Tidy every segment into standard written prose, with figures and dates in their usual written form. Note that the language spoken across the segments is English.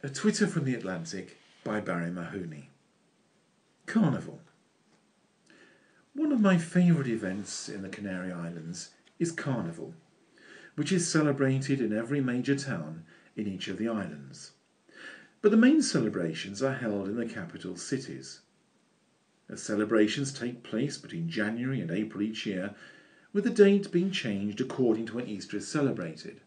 A Twitter from the Atlantic by Barrie Mahoney. Carnival. One of my favourite events in the Canary Islands is Carnival, which is celebrated in every major town in each of the islands. But the main celebrations are held in the capital cities. The celebrations take place between January and April each year, with the date being changed according to when Easter is celebrated.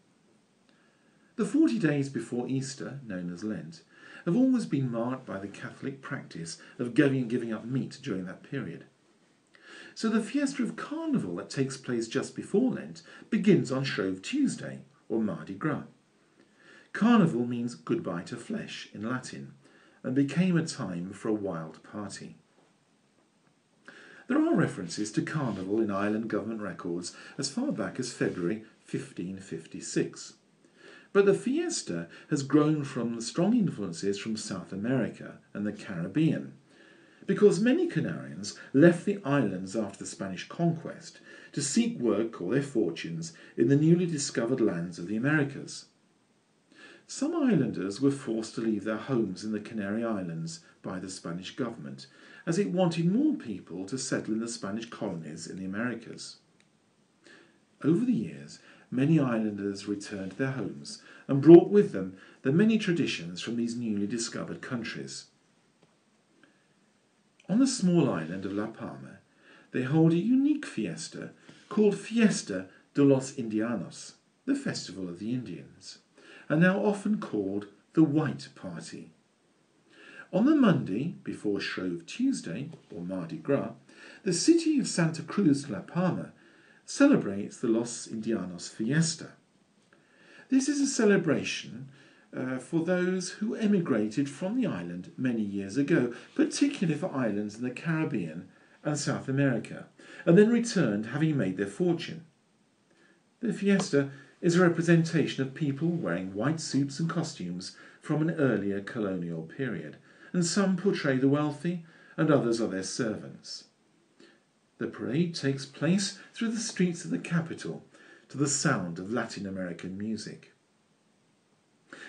The 40 days before Easter, known as Lent, have always been marked by the Catholic practice of giving up meat during that period. So the fiesta of Carnival that takes place just before Lent begins on Shrove Tuesday, or Mardi Gras. Carnival means goodbye to flesh in Latin, and became a time for a wild party. There are references to Carnival in island government records as far back as February 1556. But the fiesta has grown from strong influences from South America and the Caribbean, because many Canarians left the islands after the Spanish conquest to seek work or their fortunes in the newly discovered lands of the Americas. Some islanders were forced to leave their homes in the Canary Islands by the Spanish government, as it wanted more people to settle in the Spanish colonies in the Americas. Over the years, many islanders returned to their homes and brought with them the many traditions from these newly discovered countries. On the small island of La Palma, they hold a unique fiesta called Fiesta de los Indianos, the Festival of the Indians, and now often called the White Party. On the Monday before Shrove Tuesday, or Mardi Gras, the city of Santa Cruz de La Palma celebrates the Los Indianos Fiesta. This is a celebration for those who emigrated from the island many years ago, particularly for islands in the Caribbean and South America, and then returned having made their fortune. The fiesta is a representation of people wearing white suits and costumes from an earlier colonial period, and some portray the wealthy and others are their servants. The parade takes place through the streets of the capital to the sound of Latin American music.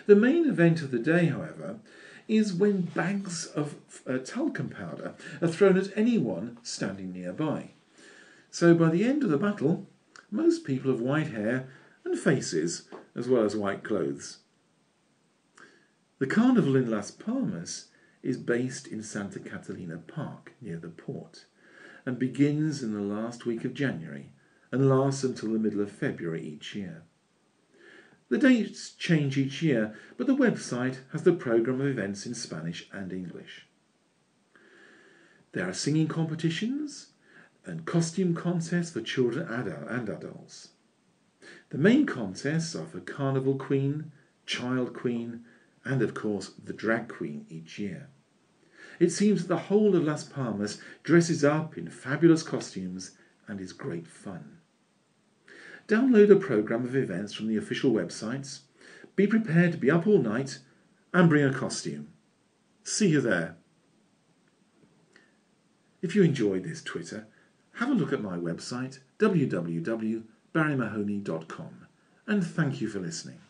The main event of the day, however, is when bags of talcum powder are thrown at anyone standing nearby. So by the end of the battle, most people have white hair and faces, as well as white clothes. The Carnival in Las Palmas is based in Santa Catalina Park, near the port, and begins in the last week of January and lasts until the middle of February each year. The dates change each year, but the website has the programme of events in Spanish and English. There are singing competitions and costume contests for children and adults. The main contests are for Carnival Queen, Child Queen, and of course the Drag Queen each year. It seems that the whole of Las Palmas dresses up in fabulous costumes and is great fun. Download a programme of events from the official websites, be prepared to be up all night, and bring a costume. See you there. If you enjoyed this Twitter, have a look at my website www.barriemahoney.com, and thank you for listening.